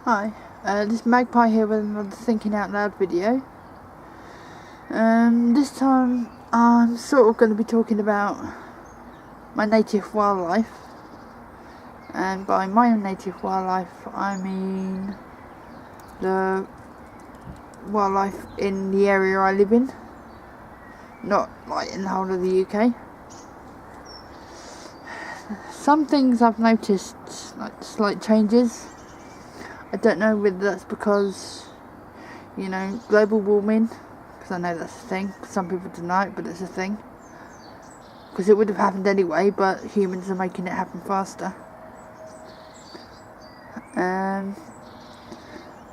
Hi, this is Magpie here with another Thinking Out Loud video. This time I'm sort of going to be talking about my native wildlife, and by my native wildlife I mean the wildlife in the area I live in, not like in the whole of the UK. Some things I've noticed, like slight changes. I don't know whether that's because, global warming, because I know that's a thing. Some people deny it, but it's a thing. Because it would have happened anyway, but humans are making it happen faster.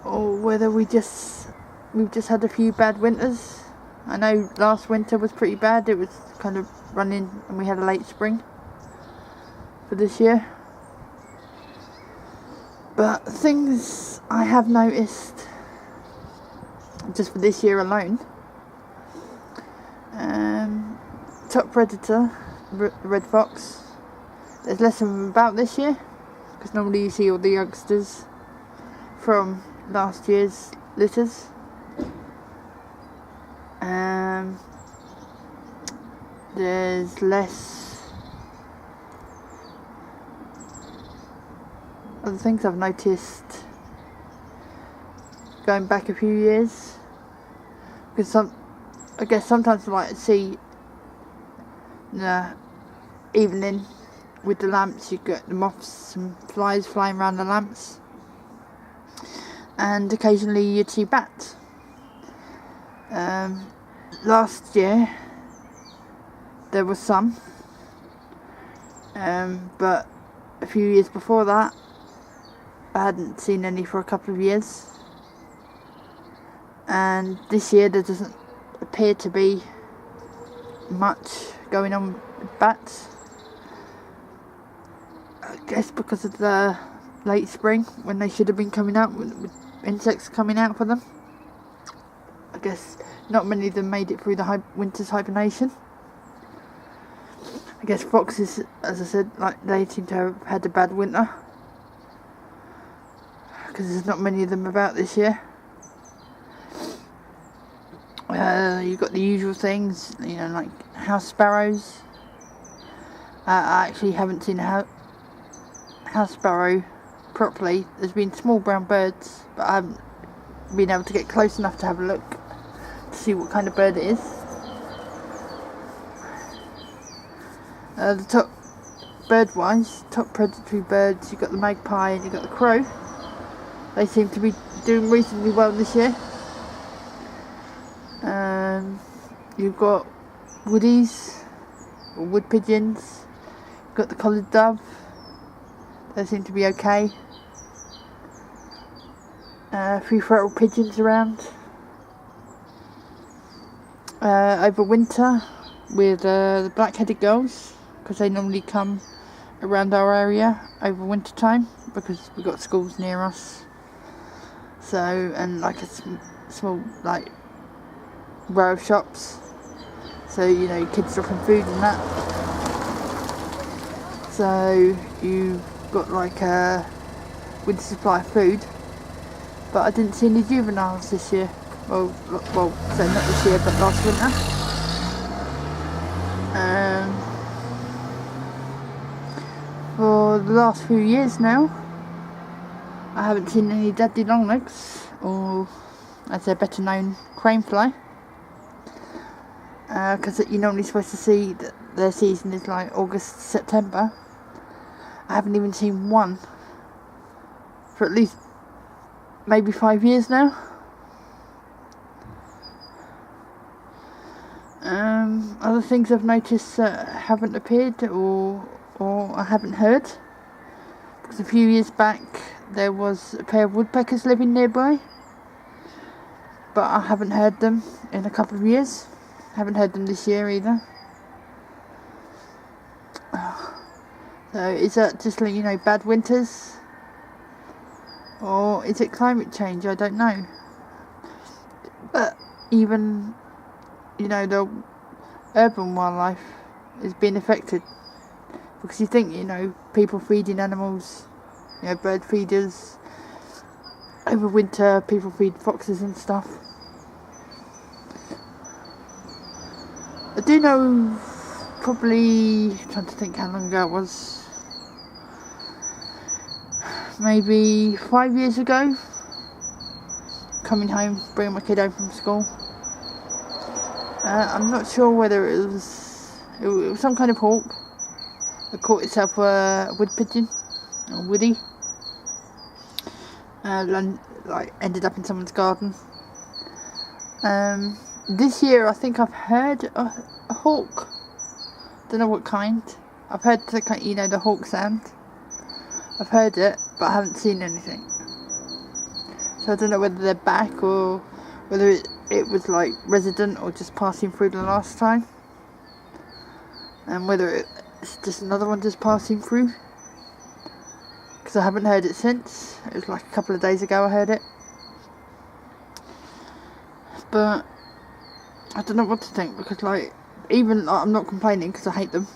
Or whether we've just had a few bad winters. I know last winter was pretty bad. It was kind of running, and we had a late spring for this year. But things I have noticed just for this year alone, top predator, red fox, there's less of them about this year, because normally you see all the youngsters from last year's litters. There's less other things I've noticed going back a few years, because I guess sometimes I like to see in the evening with the lamps, you get the moths and flies flying around the lamps, and occasionally you'd see bats. Last year there was some, but a few years before that I hadn't seen any for a couple of years, and this year there doesn't appear to be much going on with bats. I guess because of the late spring, when they should have been coming out, with insects coming out for them. I guess not many of them made it through the winter's hibernation. I guess foxes, as I said, they seem to have had a bad winter, because there's not many of them about this year. You've got the usual things, like house sparrows. I actually haven't seen a house sparrow properly. There's been small brown birds, but I haven't been able to get close enough to have a look to see what kind of bird it is. The top bird-wise, top predatory birds, you've got the magpie and you've got the crow. They seem to be doing reasonably well this year. You've got woodies, or wood pigeons. You've got the collared dove. They seem to be okay. A few feral pigeons around. Over winter with the black-headed gulls, because they normally come around our area over winter time, because we've got schools near us. So, and like a small row of shops, so kids dropping food and that. So you've got a winter supply of food. But I didn't see any juveniles this year. Well, so not this year, but last winter. For the last few years now, I haven't seen any daddy longlegs, or as they're better known, cranefly, because you're normally supposed to see that their season is like August, September. I haven't even seen one for at least maybe 5 years now. Other things I've noticed haven't appeared, or I haven't heard, because a few years back there was a pair of woodpeckers living nearby, but I haven't heard them in a couple of years. Haven't heard them this year either. So is that just bad winters, or is it climate change? I don't know. But even the urban wildlife is being affected, because you think people feeding animals, bird feeders, over winter people feed foxes and stuff. I do know, probably, trying to think how long ago it was, maybe 5 years ago, coming home, bringing my kid home from school. I'm not sure whether it was some kind of hawk that caught itself a wood pigeon, or woody, like ended up in someone's garden. This year I think I've heard a hawk. Don't know what kind. I've heard the hawk sound. I've heard it, but I haven't seen anything. So I don't know whether they're back or whether it was like resident or just passing through the last time, and whether it's just another one just passing through. Because I haven't heard it since. It was like a couple of days ago I heard it. But I don't know what to think, because I'm not complaining because I hate them.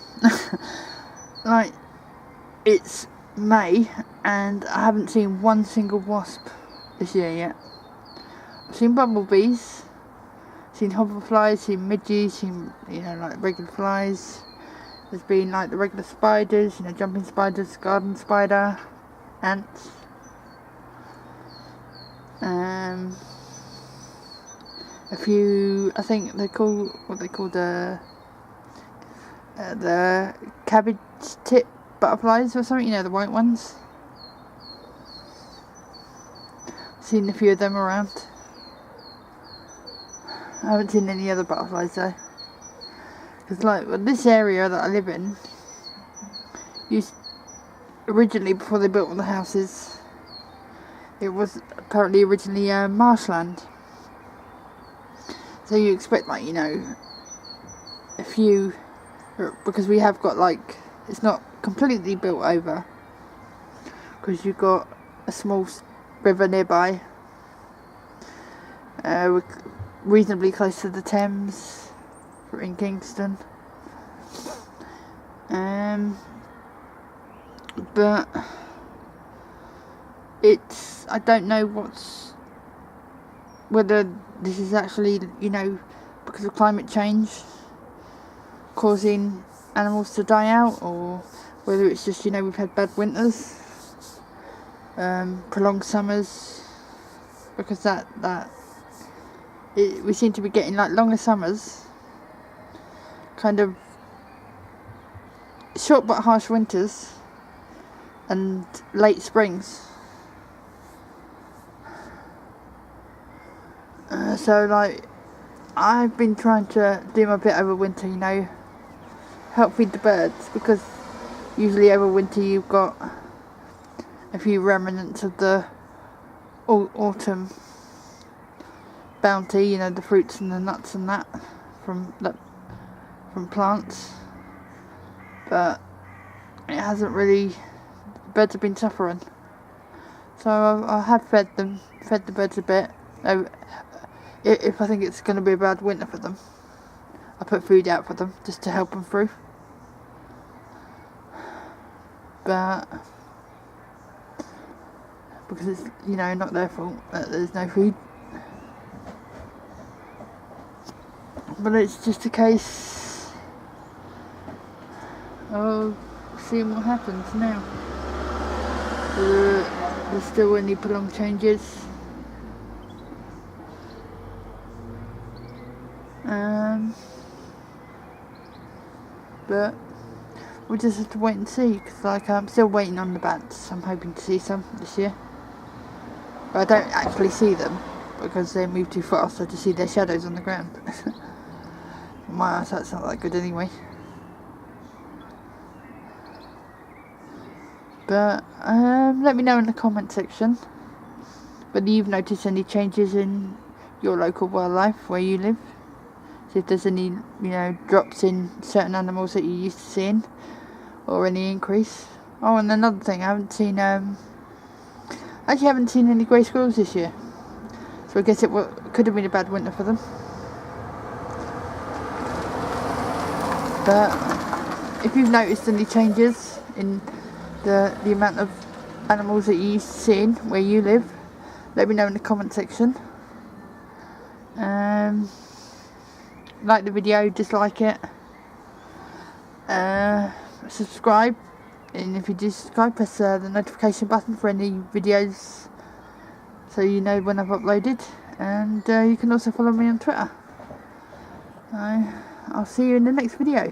It's May and I haven't seen one single wasp this year yet. I've seen bumblebees, seen hoverflies, seen midges, seen regular flies. There's been the regular spiders, jumping spiders, garden spider, ants. A few, I think they call the cabbage tip butterflies or something, the white ones. Seen a few of them around. I haven't seen any other butterflies though. Because this area that I live in, originally, before they built all the houses, it was apparently originally marshland. So you expect a few, because we have got it's not completely built over, because you've got a small river nearby. We're reasonably close to the Thames. We're in Kingston. But I don't know whether this is actually, because of climate change causing animals to die out, or whether it's just, we've had bad winters, prolonged summers, because we seem to be getting longer summers, kind of short but harsh winters, and late springs. So I've been trying to do my bit over winter, help feed the birds, because usually over winter you've got a few remnants of the autumn bounty, the fruits and the nuts and that from plants, but it hasn't really. The birds have been suffering, so I have fed the birds a bit. If I think it's going to be a bad winter for them, I put food out for them just to help them through. But because it's not their fault that there's no food, but it's just a case of seeing what happens now. There's still any prolonged changes. But we'll just have to wait and see, because I'm still waiting on the bats. I'm hoping to see some this year, but I don't actually see them because they move too fast. I just see their shadows on the ground. In my eyes, that's not that good anyway. But let me know in the comment section whether you've noticed any changes in your local wildlife where you live. See if there's any, drops in certain animals that you're used to seeing, or any increase. Oh, and another thing, I haven't seen any grey squirrels this year. So I guess it could have been a bad winter for them. But if you've noticed any changes in the amount of animals that you used to seeing where you live, let me know in the comment section. Like the video, dislike it, subscribe, and if you do subscribe, press the notification button for any videos so you know when I've uploaded, and you can also follow me on Twitter. I'll see you in the next video.